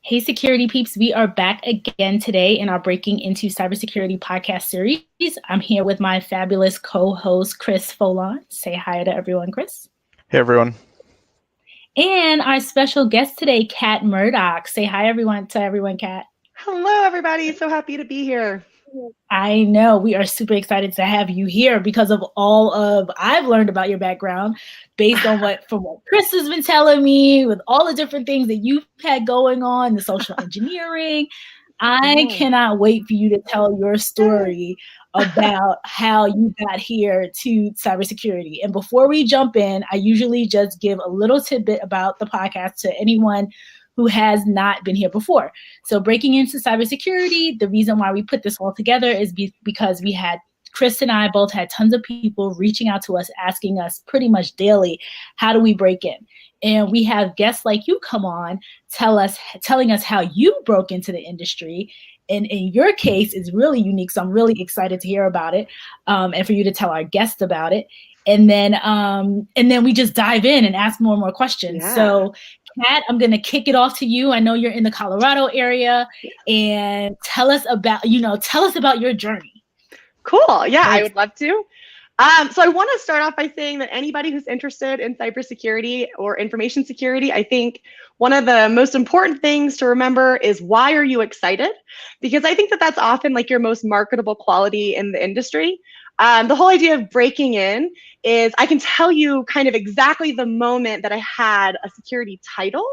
Hey, security peeps, we are back again today in our Breaking Into Cybersecurity podcast series. I'm here with my fabulous co-host, Chris Foulon. Say hi to everyone, Chris. Hey, everyone. And our special guest today, Cat Murdock. Say hi, everyone, to everyone, Cat. Hello, everybody. So happy to be here. I know we are super excited to have you here because of all of I've learned about your background based on what Chris has been telling me with all the different things that you've had going on, the social engineering. I cannot wait for you to tell your story about how you got here to cybersecurity. And before we jump in, I usually just give a little tidbit about the podcast to anyone who has not been here before. So Breaking Into Cybersecurity, the reason why we put this all together is because Chris and I both had tons of people reaching out to us, asking us pretty much daily, how do we break in? And we have guests like you come on, telling us how you broke into the industry. And in your case, it's really unique. So I'm really excited to hear about it, and for you to tell our guests about it. And then we just dive in and ask more and more questions. Yeah. So Kat, I'm going to kick it off to you. I know you're in the Colorado area, and tell us about your journey. Cool. Yeah, I would love to. So I want to start off by saying that anybody who's interested in cybersecurity or information security, I think one of the most important things to remember is, why are you excited? Because I think that that's often like your most marketable quality in the industry. The whole idea of breaking in is, I can tell you kind of exactly the moment that I had a security title,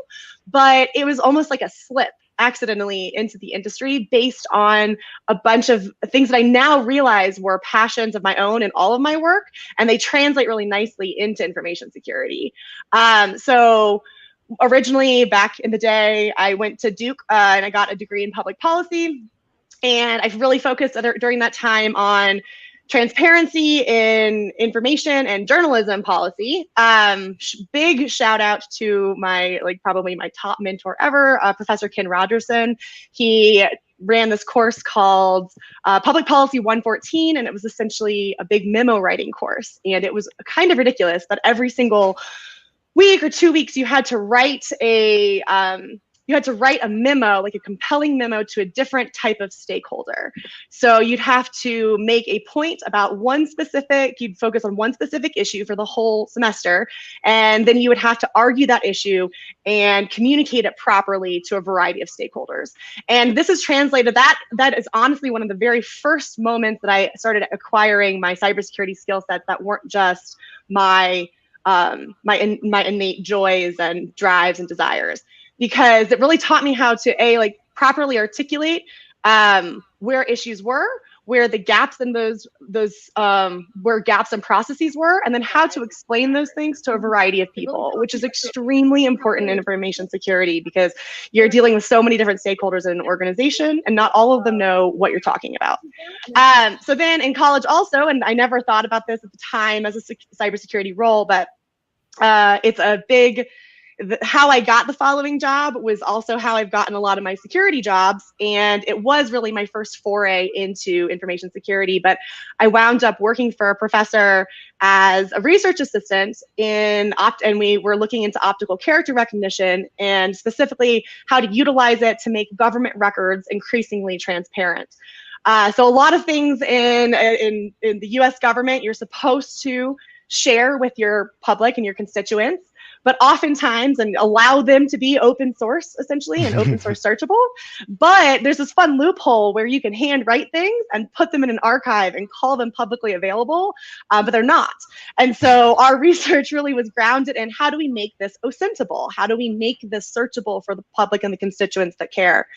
but it was almost like a slip accidentally into the industry based on a bunch of things that I now realize were passions of my own in all of my work, and they translate really nicely into information security. So originally, back in the day, I went to Duke and I got a degree in public policy, and I really focused during that time on transparency in information and journalism policy. Big shout out to probably my top mentor ever, Professor Ken Rogerson. He ran this course called Public Policy 114, and it was essentially a big memo writing course. And it was kind of ridiculous, but every single week or 2 weeks, you had to write a memo, like a compelling memo, to a different type of stakeholder. So you'd have to make a point about you'd focus on one specific issue for the whole semester, and then you would have to argue that issue and communicate it properly to a variety of stakeholders. And this is translated, that is honestly one of the very first moments that I started acquiring my cybersecurity skill sets that weren't just my innate joys and drives and desires, because it really taught me how to properly articulate where issues were, where the gaps in where gaps in processes were, and then how to explain those things to a variety of people, which is extremely important in information security, because you're dealing with so many different stakeholders in an organization, and not all of them know what you're talking about. So then in college also, and I never thought about this at the time as a cybersecurity role, but it's a big, how I got the following job was also how I've gotten a lot of my security jobs. And it was really my first foray into information security. But I wound up working for a professor as a research assistant and we were looking into optical character recognition, and specifically how to utilize it to make government records increasingly transparent. So a lot of things in the US government, you're supposed to share with your public and your constituents, but oftentimes, and allow them to be open source, essentially, and open source searchable. But there's this fun loophole where you can handwrite things and put them in an archive and call them publicly available, but they're not. And so our research really was grounded in, how do we make this OSINTable? How do we make this searchable for the public and the constituents that care?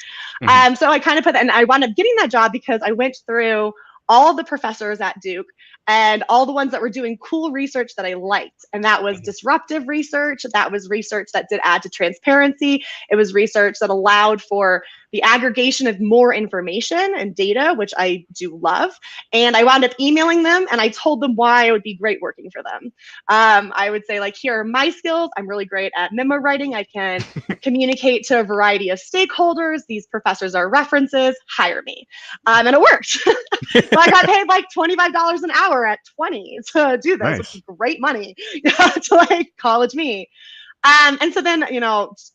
So I kind of and I wound up getting that job because I went through all the professors at Duke and all the ones that were doing cool research that I liked. And that was disruptive research. That was research that did add to transparency. It was research that allowed for the aggregation of more information and data, which I do love. And I wound up emailing them, and I told them why it would be great working for them. I would say, here are my skills. I'm really great at memo writing. I can communicate to a variety of stakeholders. These professors are references. Hire me. And it worked. So I got paid $25 an hour at 20 to do this, nice. Which is great money to college me. And so then,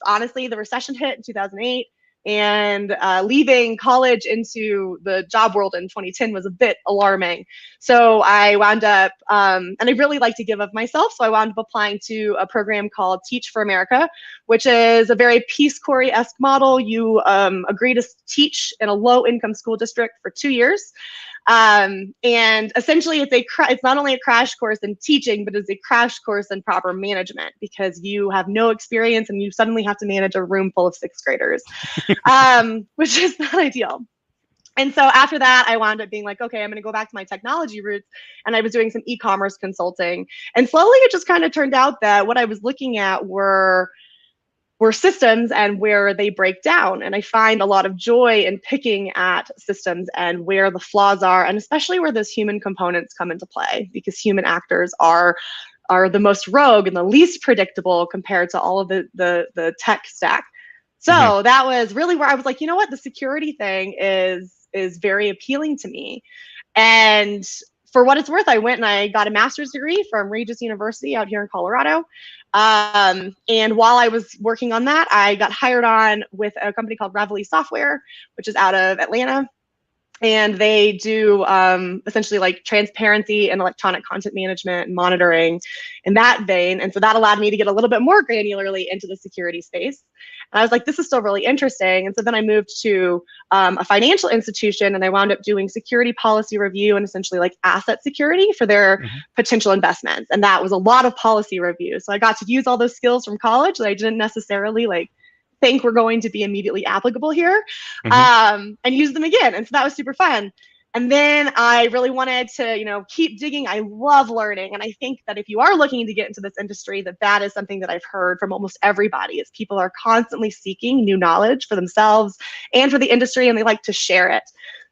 honestly, the recession hit in 2008. and leaving college into the job world in 2010 was a bit alarming. So I wound up, and I really like to give of myself, so I wound up applying to a program called Teach for America, which is a very Peace Corps-esque model. You agree to teach in a low-income school district for 2 years. And essentially it's not only a crash course in teaching, but it's a crash course in proper management, because you have no experience and you suddenly have to manage a room full of 6th graders, which is not ideal. And so after that, I wound up being like, okay, I'm going to go back to my technology roots. And I was doing some e-commerce consulting. And slowly it just kind of turned out that what I was looking at were systems and where they break down. And I find a lot of joy in picking at systems and where the flaws are, and especially where those human components come into play, because human actors are the most rogue and the least predictable compared to all of the tech stack. So that was really where I was like, you know what, the security thing is very appealing to me. And for what it's worth, I went and I got a master's degree from Regis University out here in Colorado. And while I was working on that, I got hired on with a company called Reveille Software, which is out of Atlanta. And they do essentially like transparency and electronic content management and monitoring in that vein. And so that allowed me to get a little bit more granularly into the security space. And I was like, this is still really interesting. And so then I moved to a financial institution, and I wound up doing security policy review and essentially like asset security for their potential investments. And that was a lot of policy review. So I got to use all those skills from college that I didn't necessarily like think were going to be immediately applicable here, and use them again. And so that was super fun. And then I really wanted to, keep digging. I love learning. And I think that if you are looking to get into this industry, that is something that I've heard from almost everybody, is people are constantly seeking new knowledge for themselves and for the industry, and they like to share it.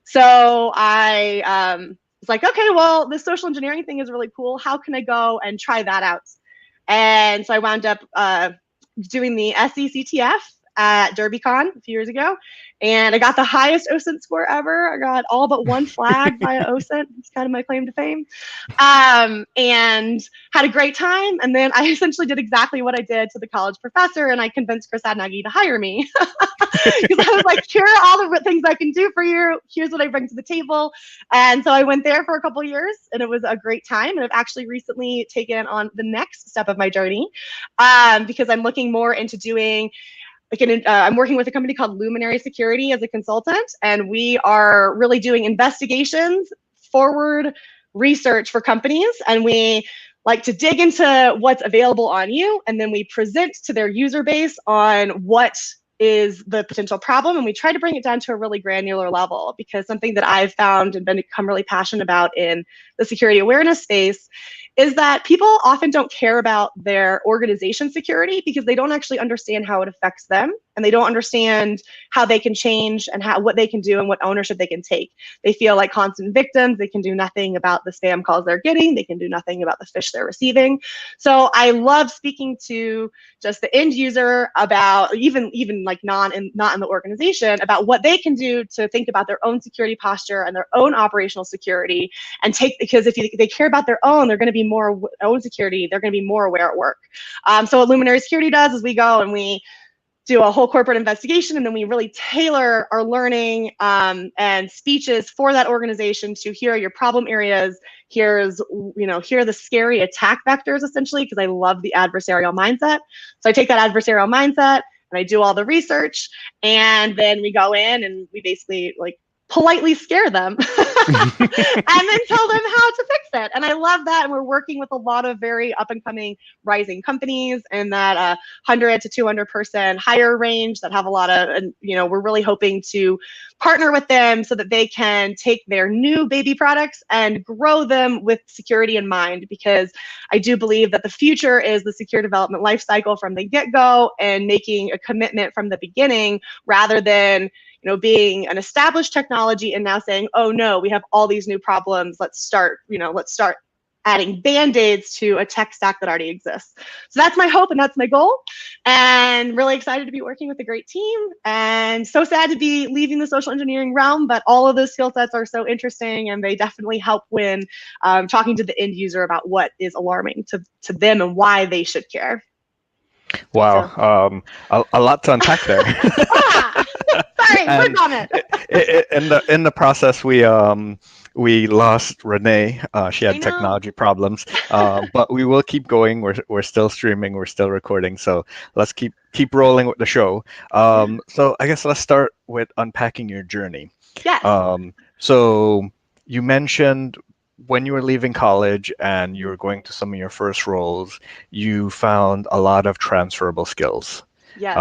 So I was like, okay, well, this social engineering thing is really cool. How can I go and try that out? And so I wound up doing the SECTF at DerbyCon a few years ago, and I got the highest OSINT score ever. I got all but one flag via OSINT. It's kind of my claim to fame, and had a great time. And then I essentially did exactly what I did to the college professor, and I convinced Chris Adnagi to hire me, because I was like, here are all the things I can do for you. Here's what I bring to the table. And so I went there for a couple of years, and it was a great time. And I've actually recently taken on the next step of my journey, because I'm looking more into doing I'm working with a company called Luminary Security as a consultant, and we are really doing investigations, forward research for companies, and we like to dig into what's available on you, and then we present to their user base on what is the potential problem, and we try to bring it down to a really granular level, because something that I've found and become really passionate about in the security awareness space is that people often don't care about their organization security because they don't actually understand how it affects them, and they don't understand how they can change and what they can do and what ownership they can take. They feel like constant victims. They can do nothing about the spam calls they're getting. They can do nothing about the fish they're receiving. So I love speaking to just the end user about even like not in the organization, about what they can do to think about their own security posture and their own operational security, and because if they care about their own, they're going to be more own security. They're going to be more aware at work. So what Luminary Security does is we go and we do a whole corporate investigation, and then we really tailor our learning and speeches for that organization to here are your problem areas. Here are the scary attack vectors, essentially, because I love the adversarial mindset. So I take that adversarial mindset and I do all the research, and then we go in and we basically like politely scare them and then tell them how to fix it. And I love that. And we're working with a lot of very up and coming rising companies in that 100 to 200 person hire range that have a lot of, and we're really hoping to partner with them so that they can take their new baby products and grow them with security in mind, because I do believe that the future is the secure development lifecycle from the get-go, and making a commitment from the beginning, rather than being an established technology and now saying, oh no, we have all these new problems. Let's start adding band-aids to a tech stack that already exists. So that's my hope and that's my goal. And really excited to be working with a great team, and so sad to be leaving the social engineering realm, but all of those skill sets are so interesting, and they definitely help when talking to the end user about what is alarming to them and why they should care. Wow, so. A lot to unpack there. Sorry, work on it. In the process, we lost Renee. She had technology problems, but we will keep going. We're still streaming. We're still recording. So let's keep rolling with the show. So I guess let's start with unpacking your journey. Yes. So you mentioned when you were leaving college and you were going to some of your first roles, you found a lot of transferable skills. Yes.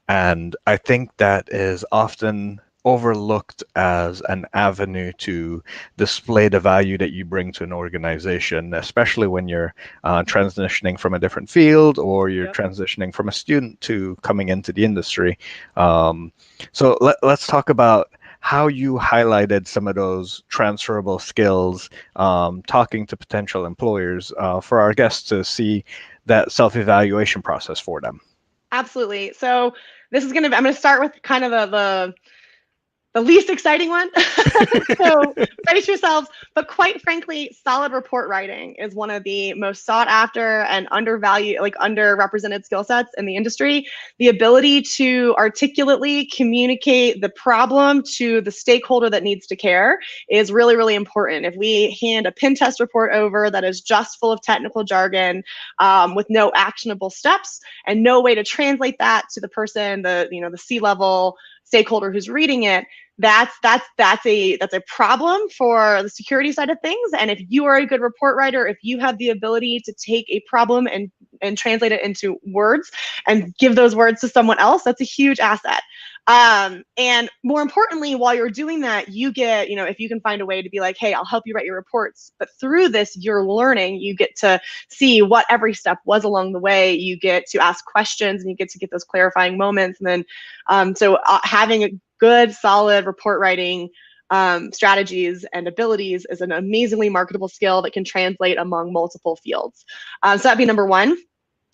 And I think that is often overlooked as an avenue to display the value that you bring to an organization, especially when you're transitioning from a different field or you're transitioning from a student to coming into the industry. So let's talk about how you highlighted some of those transferable skills, talking to potential employers for our guests to see that self-evaluation process for them. Absolutely. So I'm going to start with kind of the least exciting one. So brace yourselves. But quite frankly, solid report writing is one of the most sought after and underrepresented skill sets in the industry. The ability to articulately communicate the problem to the stakeholder that needs to care is really, really important. If we hand a pen test report over that is just full of technical jargon with no actionable steps and no way to translate that to the person, the C-level stakeholder who's reading it, that's a problem for the security side of things. And if you are a good report writer, if you have the ability to take a problem and translate it into words and give those words to someone else, that's a huge asset. And more importantly, while you're doing that, you get, if you can find a way to be like, hey, I'll help you write your reports, but through this, you're learning, you get to see what every step was along the way. You get to ask questions and you get to get those clarifying moments. And then, having a good, solid report writing strategies and abilities is an amazingly marketable skill that can translate among multiple fields. So that'd be number one.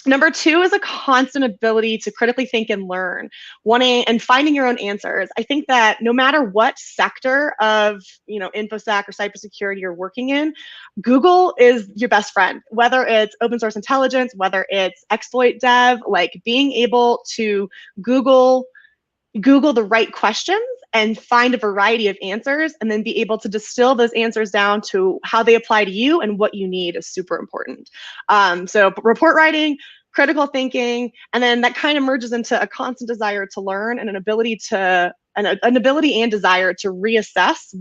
Number two is a constant ability to critically think and learn, wanting and finding your own answers. I think that no matter what sector of InfoSec or cybersecurity you're working in, Google is your best friend. Whether it's open source intelligence, whether it's exploit dev, like being able to Google the right questions and find a variety of answers and then be able to distill those answers down to how they apply to you and what you need is super important. So report writing, critical thinking, and then that kind of merges into a constant desire to learn and an ability and desire to reassess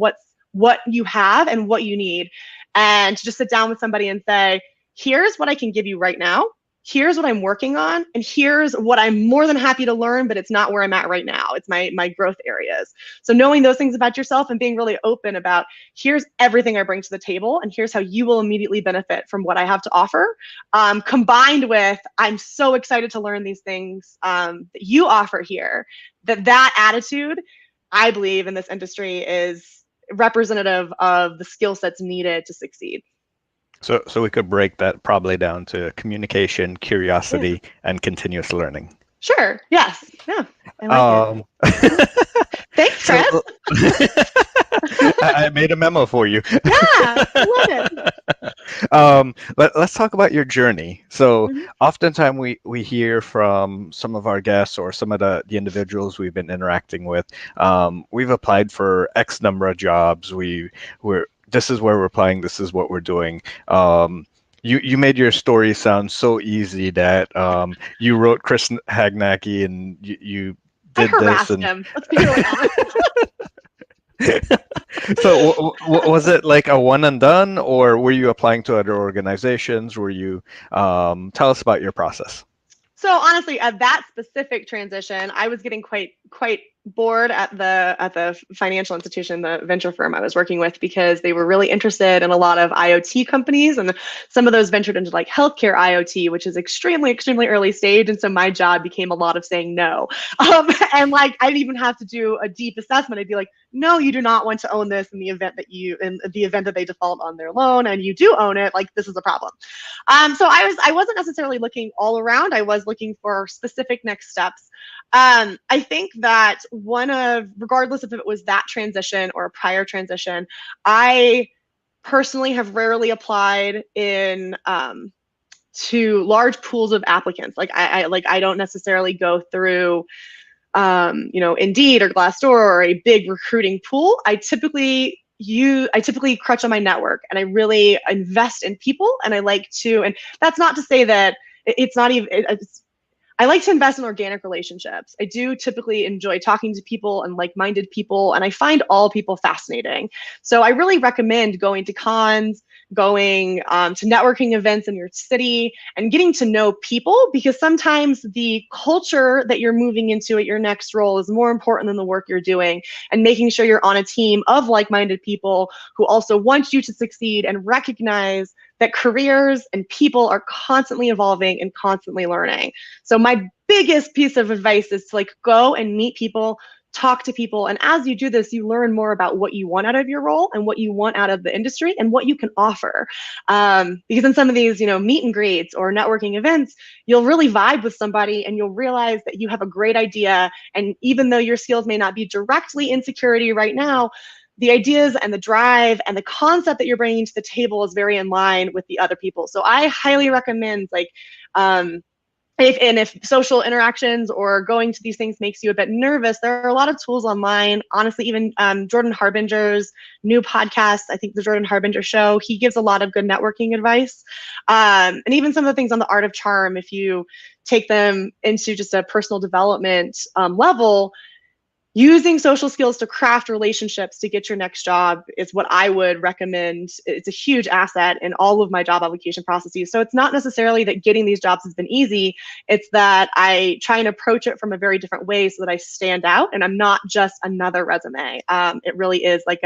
what you have and what you need, and to just sit down with somebody and say, here's what I can give you right now. Here's what I'm working on, and here's what I'm more than happy to learn, but it's not where I'm at right now. It's my growth areas. So knowing those things about yourself and being really open about, here's everything I bring to the table, and here's how you will immediately benefit from what I have to offer, combined with, I'm so excited to learn these things that you offer here, that attitude, I believe, in this industry is representative of the skill sets needed to succeed. So we could break that probably down to communication, curiosity, and continuous learning. Sure. Yes. Yeah. I like it. Thanks, Chris. I made a memo for you. Yeah, I love it. Let's talk about your journey. So oftentimes we hear from some of our guests or some of the individuals we've been interacting with, we've applied for X number of jobs. This is where we're applying. This is what we're doing. You made your story sound so easy that you wrote Chris Hagnacki and you did this. Him. Let's be really honest. So was it like a one and done, or were you applying to other organizations? Were you tell us about your process? So honestly, at that specific transition, I was getting quite bored at the financial institution, the venture firm I was working with, because they were really interested in a lot of IoT companies, and some of those ventured into like healthcare IoT, which is extremely early stage. And so my job became a lot of saying no. And like I didn't even have to do a deep assessment. I'd be like, no, you do not want to own this in the event that they default on their loan and you do own it, like this is a problem. So I wasn't necessarily looking all around. I was looking for specific next steps. I think that regardless if it was that transition or a prior transition, I personally have rarely applied in to large pools of applicants. Like I don't necessarily go through Indeed or Glassdoor or a big recruiting pool, I typically crutch on my network, and I really invest in people. And and that's not to say that it's not even, I like to invest in organic relationships. I do typically enjoy talking to people and like-minded people, and I find all people fascinating. So I really recommend going to cons, going to networking events in your city, and getting to know people, because sometimes the culture that you're moving into at your next role is more important than the work you're doing, and making sure you're on a team of like-minded people who also want you to succeed and recognize that careers and people are constantly evolving and constantly learning. So my biggest piece of advice is to go and meet people, talk to people. And as you do this, you learn more about what you want out of your role and what you want out of the industry and what you can offer. Because in some of these, meet and greets or networking events, you'll really vibe with somebody and you'll realize that you have a great idea. And even though your skills may not be directly in security right now, the ideas and the drive and the concept that you're bringing to the table is very in line with the other people. So I highly recommend if social interactions or going to these things makes you a bit nervous, there are a lot of tools online. Honestly, even Jordan Harbinger's new podcast, I think the Jordan Harbinger Show, he gives a lot of good networking advice. And even some of the things on the Art of Charm, if you take them into just a personal development level, using social skills to craft relationships to get your next job is what I would recommend. It's a huge asset in all of my job application processes. So it's not necessarily that getting these jobs has been easy. It's that I try and approach it from a very different way so that I stand out and I'm not just another resume. It really is like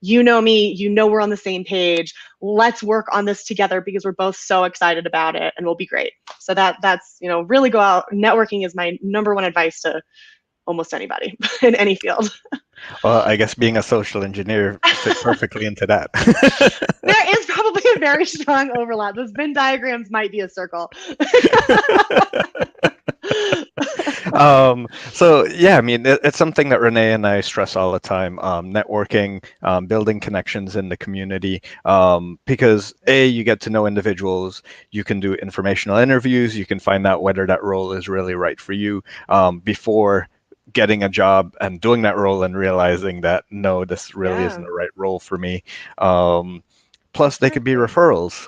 you know me, we're on the same page. Let's work on this together because we're both so excited about it and we'll be great. So that's, really go out. Networking is my number one advice to almost anybody in any field. Well, I guess being a social engineer fits perfectly into that. There is probably a very strong overlap. Those Venn diagrams might be a circle. So yeah, I mean, it's something that Renee and I stress all the time, networking, building connections in the community, because you get to know individuals, you can do informational interviews, you can find out whether that role is really right for you before getting a job and doing that role and realizing that, no, this really isn't the right role for me. Plus, they could be referrals.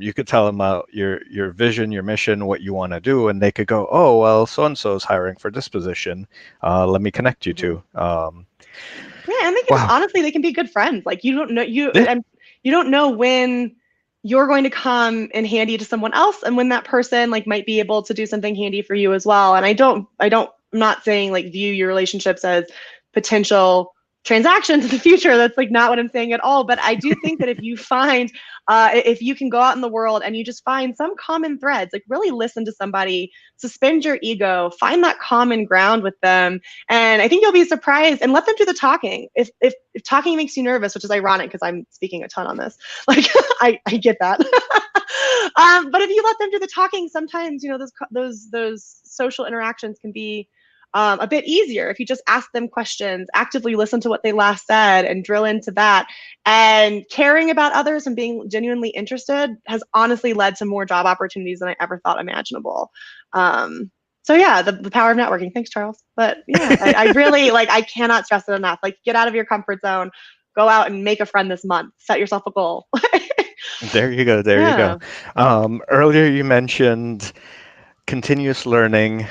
You could tell them about your vision, your mission, what you want to do, and they could go, oh, well, so-and-so is hiring for this position. Let me connect you to. And they can, honestly, they can be good friends. You don't know, you don't know when you're going to come in handy to someone else and when that person might be able to do something handy for you as well. And I'm not saying view your relationships as potential transactions in the future. That's not what I'm saying at all. But I do think that if you find, if you can go out in the world and you just find some common threads, really listen to somebody, suspend your ego, find that common ground with them. And I think you'll be surprised, and let them do the talking. If talking makes you nervous, which is ironic because I'm speaking a ton on this, I get that. But if you let them do the talking, sometimes, those social interactions can be a bit easier if you just ask them questions, actively listen to what they last said and drill into that. And caring about others and being genuinely interested has honestly led to more job opportunities than I ever thought imaginable. So yeah, the power of networking. Thanks, Charles. But yeah, I really I cannot stress it enough. Get out of your comfort zone, go out and make a friend this month, set yourself a goal. There you go. You go. Earlier you mentioned continuous learning.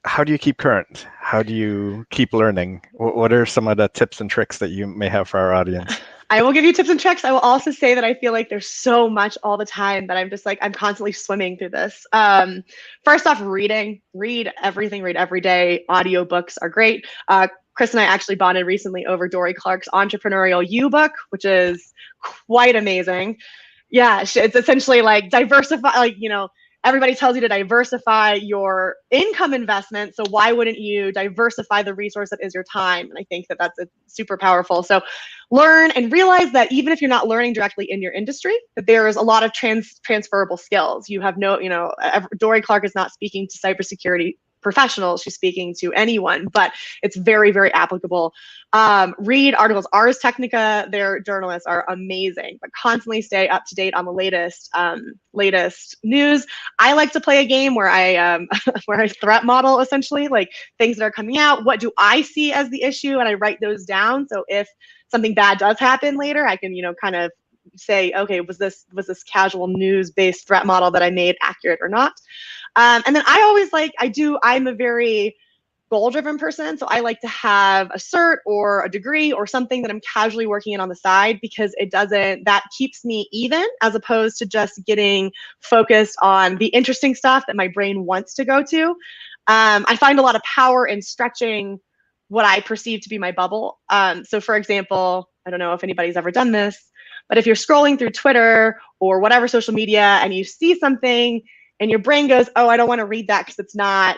How do you keep current? How do you keep learning? What are some of the tips and tricks that you may have for our audience? I will give you tips and tricks. I will also say that I feel like there's so much all the time that I'm just I'm constantly swimming through this. First off, reading. Read everything, read every day. Audiobooks are great. Chris and I actually bonded recently over Dory Clark's Entrepreneurial You book, which is quite amazing. Yeah, it's essentially diversify, everybody tells you to diversify your income investment. So why wouldn't you diversify the resource that is your time? And I think that that's super powerful. So learn and realize that even if you're not learning directly in your industry, that there is a lot of transferable skills. You have Dory Clark is not speaking to cybersecurity professionals. She's speaking to anyone, but it's very, very applicable. Read articles. Ars Technica, their journalists are amazing, but constantly stay up to date on the latest news. I like to play a game where I where I threat model, essentially, like things that are coming out. What do I see as the issue? And I write those down. So if something bad does happen later, I can, kind of say, okay, was this casual news-based threat model that I made accurate or not? And then I always I'm a very goal-driven person, so I like to have a cert or a degree or something that I'm casually working in on the side, because that keeps me even, as opposed to just getting focused on the interesting stuff that my brain wants to go to. I find a lot of power in stretching what I perceive to be my bubble. So for example, I don't know if anybody's ever done this, but if you're scrolling through Twitter or whatever social media and you see something and your brain goes, oh, I don't want to read that because it's not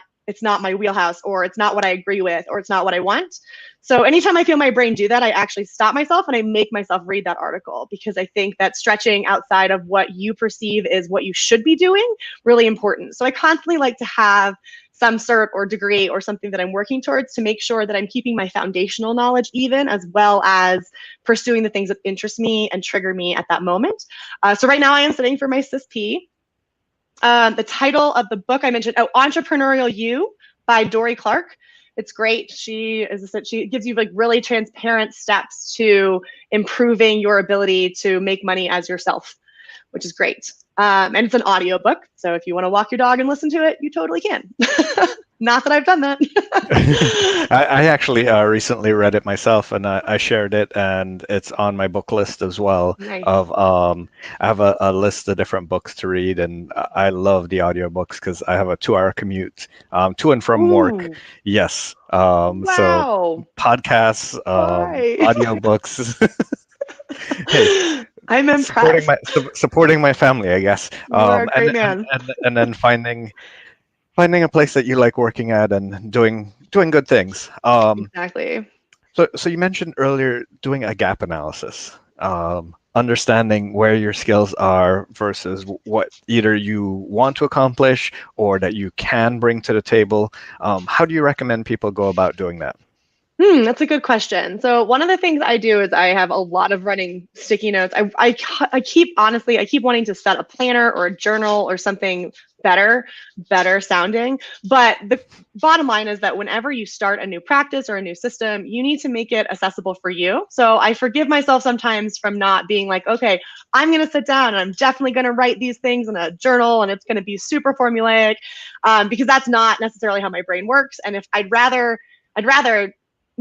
my wheelhouse, or it's not what I agree with, or it's not what I want. So anytime I feel my brain do that, I actually stop myself and I make myself read that article, because I think that stretching outside of what you perceive is what you should be doing, really important. So I constantly like to have some cert or degree or something that I'm working towards to make sure that I'm keeping my foundational knowledge even, as well as pursuing the things that interest me and trigger me at that moment. So right now I am studying for my CISP. The title of the book I mentioned, Entrepreneurial You by Dory Clark. It's great. She gives you like really transparent steps to improving your ability to make money as yourself, which is great. And it's an audiobook, so if you want to walk your dog and listen to it, you totally can. Not that I've done that. I actually recently read it myself, and I shared it, and it's on my book list as well. Nice. I have a list of different books to read, and I love the audiobooks because I have a 2-hour commute to and from work. Yes. Wow. So podcasts, audiobooks. Hey, I'm impressed. supporting my family, I guess. You're a great man. And then finding a place that you like working at and doing good things. Exactly. So you mentioned earlier doing a gap analysis, understanding where your skills are versus what either you want to accomplish or that you can bring to the table. How do you recommend people go about doing that? That's a good question. So one of the things I do is I have a lot of running sticky notes. I keep wanting to set a planner or a journal or something better sounding. But the bottom line is that whenever you start a new practice or a new system, you need to make it accessible for you. So I forgive myself sometimes from not being like, okay, I'm going to sit down and I'm definitely going to write these things in a journal and it's going to be super formulaic, because that's not necessarily how my brain works. And if I'd rather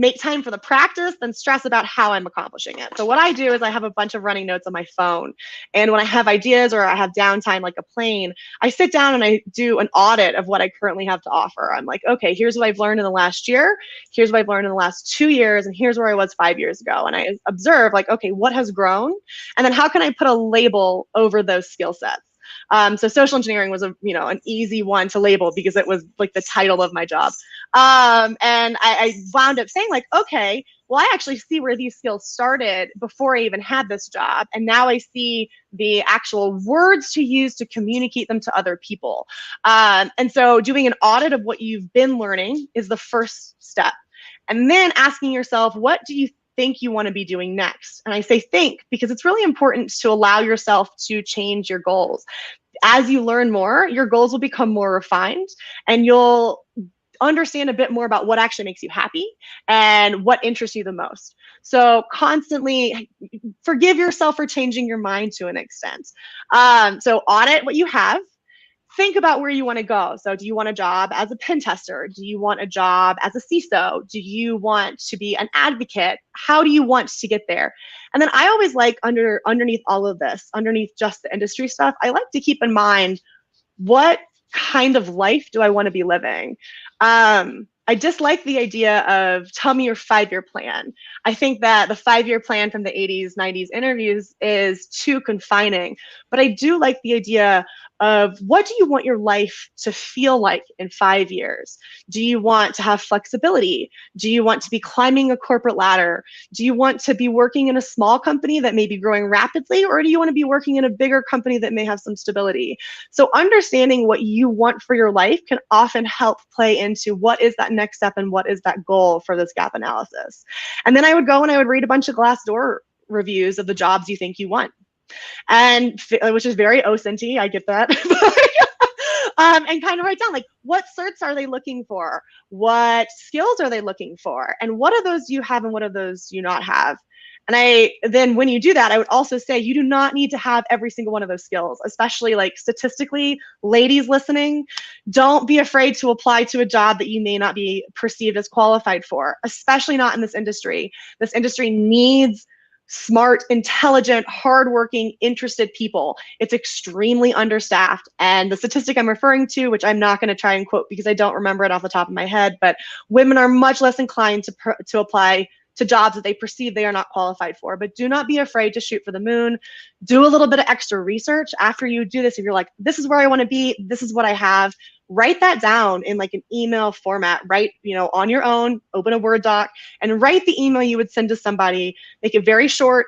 make time for the practice than stress about how I'm accomplishing it. So what I do is I have a bunch of running notes on my phone. And when I have ideas or I have downtime like a plane, I sit down and I do an audit of what I currently have to offer. I'm like, okay, here's what I've learned in the last year. Here's what I've learned in the last 2 years. And here's where I was 5 years ago. And I observe like, okay, what has grown? And then how can I put a label over those skill sets? So social engineering was an easy one to label because it was like the title of my job. And I wound up saying like, okay, well, I actually see where these skills started before I even had this job. And now I see the actual words to use to communicate them to other people. And so doing an audit of what you've been learning is the first step. And then asking yourself, what do you think you want to be doing next? And I say think because it's really important to allow yourself to change your goals. As you learn more, your goals will become more refined and you'll understand a bit more about what actually makes you happy and what interests you the most. So constantly forgive yourself for changing your mind to an extent. So audit what you have. Think about where you want to go. So do you want a job as a pen tester? Do you want a job as a CISO? Do you want to be an advocate? How do you want to get there? And then I always like underneath all of this, underneath just the industry stuff, I like to keep in mind what kind of life do I want to be living? I dislike the idea of tell me your 5-year plan. I think that the 5-year plan from the 80s, 90s interviews is too confining. But I do like the idea of what do you want your life to feel like in 5 years? Do you want to have flexibility? Do you want to be climbing a corporate ladder? Do you want to be working in a small company that may be growing rapidly, or do you want to be working in a bigger company that may have some stability? So understanding what you want for your life can often help play into what is that next step and what is that goal for this gap analysis. And then I would go and I would read a bunch of Glassdoor reviews of the jobs you think you want, and which is very OSINT-y, I get that. And kind of write down, like, what certs are they looking for? What skills are they looking for? And what of those do you have and what of those do you not have? And then when you do that, I would also say you do not need to have every single one of those skills, especially like statistically, ladies listening, don't be afraid to apply to a job that you may not be perceived as qualified for, especially not in this industry. This industry needs smart, intelligent, hardworking, interested people. It's extremely understaffed. And the statistic I'm referring to, which I'm not going to try and quote because I don't remember it off the top of my head, but women are much less inclined to apply to jobs that they perceive they are not qualified for. But do not be afraid to shoot for the moon. Do a little bit of extra research after you do this. If you're like, this is where I want to be, this is what I have, write that down in like an email format, write, on your own, open a Word doc and write the email you would send to somebody. Make it very short,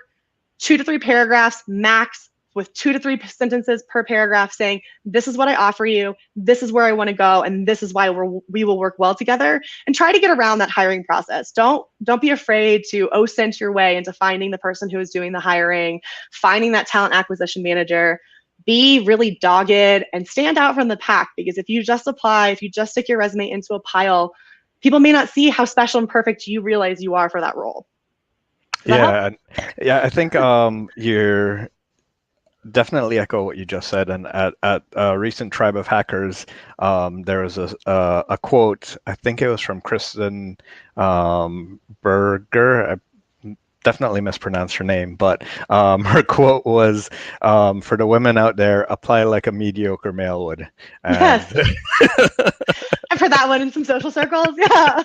2 to 3 paragraphs max, with 2 to 3 sentences per paragraph saying, this is what I offer you, this is where I want to go, and this is why we will work well together. And try to get around that hiring process. Don't be afraid to OSINT your way into finding the person who is doing the hiring, finding that talent acquisition manager. Be really dogged and stand out from the pack, because if you just apply, if you just stick your resume into a pile, people may not see how special and perfect you realize you are for that role. Yeah, I think you're definitely echo what you just said. And at a recent Tribe of Hackers, there was a quote. I think it was from Kristen Berger. I definitely mispronounced her name, but her quote was, "For the women out there, apply like a mediocre male would." And yes. I've heard that one in some social circles. Yeah,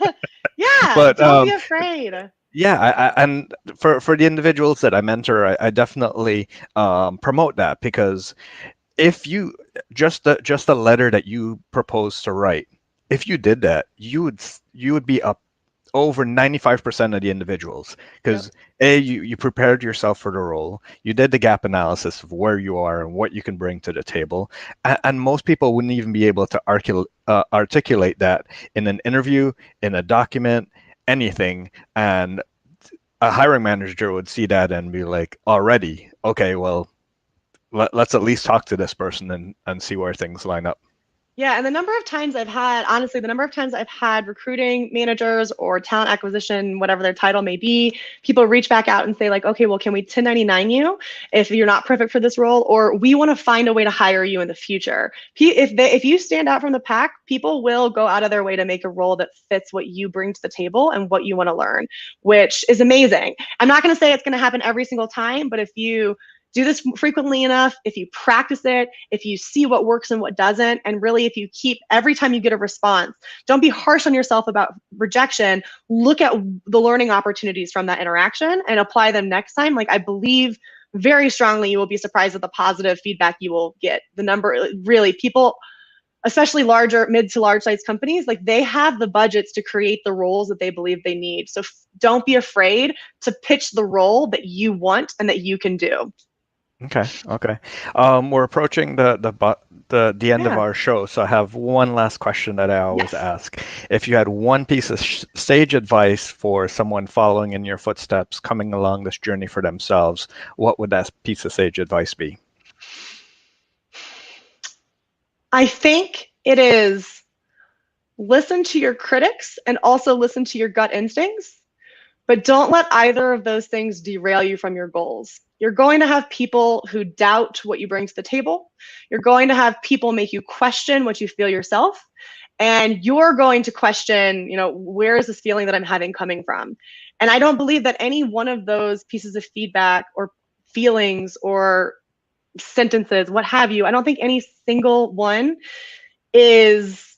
yeah. But don't be afraid. Yeah, and for the individuals that I mentor, I definitely promote that, because if you just the letter that you propose to write, if you did that, you would be up over 95% of the individuals, because you prepared yourself for the role, you did the gap analysis of where you are and what you can bring to the table, and most people wouldn't even be able to articulate that in an interview, in a document, anything. And a hiring manager would see that and be like, already, okay, well, let's at least talk to this person and see where things line up. Yeah, and the number of times I've had recruiting managers or talent acquisition, whatever their title may be, people reach back out and say like, okay, well, can we 1099 you if you're not perfect for this role, or we want to find a way to hire you in the future. If you stand out from the pack, people will go out of their way to make a role that fits what you bring to the table and what you want to learn, which is amazing. I'm not going to say it's going to happen every single time, but if you do this frequently enough, if you practice it, if you see what works and what doesn't, and really if you keep, every time you get a response, don't be harsh on yourself about rejection. Look at the learning opportunities from that interaction and apply them next time. Like, I believe very strongly you will be surprised at the positive feedback you will get. The number, really, people, especially larger, mid to large size companies, like, they have the budgets to create the roles that they believe they need. So don't be afraid to pitch the role that you want and that you can do. Okay. We're approaching the end of our show, so I have one last question that I always ask. If you had one piece of sage advice for someone following in your footsteps, coming along this journey for themselves, what would that piece of sage advice be? I think it is listen to your critics and also listen to your gut instincts, but don't let either of those things derail you from your goals. You're going to have people who doubt what you bring to the table. You're going to have people make you question what you feel yourself. And you're going to question, where is this feeling that I'm having coming from? And I don't believe that any one of those pieces of feedback or feelings or sentences, what have you, I don't think any single one is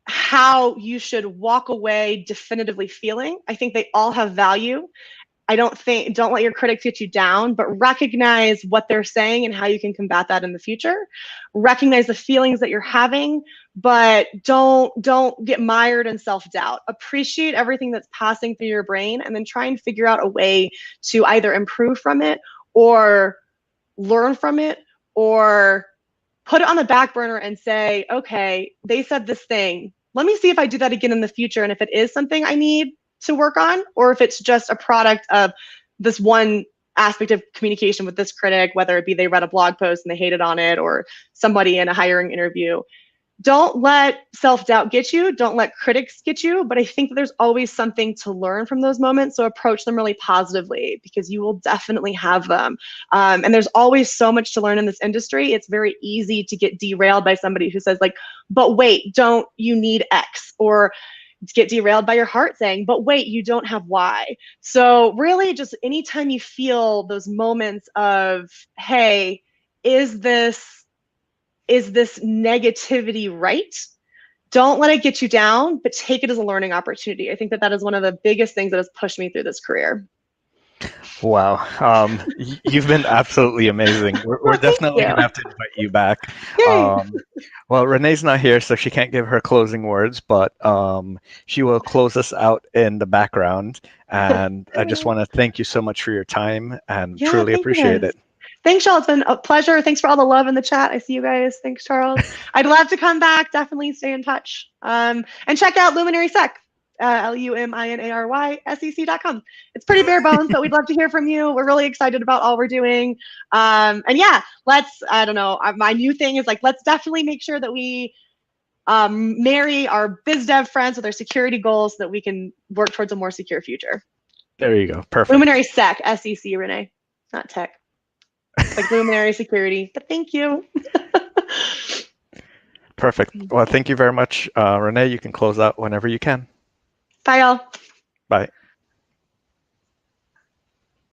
how you should walk away definitively feeling. I think they all have value. don't let your critics get you down, but recognize what they're saying and how you can combat that in the future. Recognize the feelings that you're having, but don't get mired in self-doubt. Appreciate everything that's passing through your brain, and then try and figure out a way to either improve from it or learn from it, or put it on the back burner and say, okay, they said this thing. Let me see if I do that again in the future, and if it is something I need to work on, or if it's just a product of this one aspect of communication with this critic, whether it be they read a blog post and they hated on it, or somebody in a hiring interview. Don't let self-doubt get you. Don't let critics get you. But I think that there's always something to learn from those moments. So approach them really positively, because you will definitely have them. And there's always so much to learn in this industry. It's very easy to get derailed by somebody who says like, but wait, don't you need X? Or get derailed by your heart saying, but wait, you don't have Y. So really just anytime you feel those moments of, hey, is this negativity right? Don't let it get you down, but take it as a learning opportunity. I think that is one of the biggest things that has pushed me through this career. Wow. You've been absolutely amazing. We're definitely going to have to invite you back. Well, Renee's not here, so she can't give her closing words, but she will close us out in the background. And I just want to thank you so much for your time, and truly appreciate it. Thanks, y'all. It's been a pleasure. Thanks for all the love in the chat. I see you guys. Thanks, Charles. I'd love to come back. Definitely stay in touch. And check out Luminary Sec. LUMINARYSEC.com. It's pretty bare bones, but we'd love to hear from you. We're really excited about all we're doing. And yeah, I don't know, my new thing is like, let's definitely make sure that we marry our biz dev friends with our security goals so that we can work towards a more secure future. There you go. Perfect. Luminary Sec, SEC, Renee, not tech. Like Luminary Security, but thank you. Perfect. Well, thank you very much. Renee, you can close out whenever you can. Bye, y'all. Bye.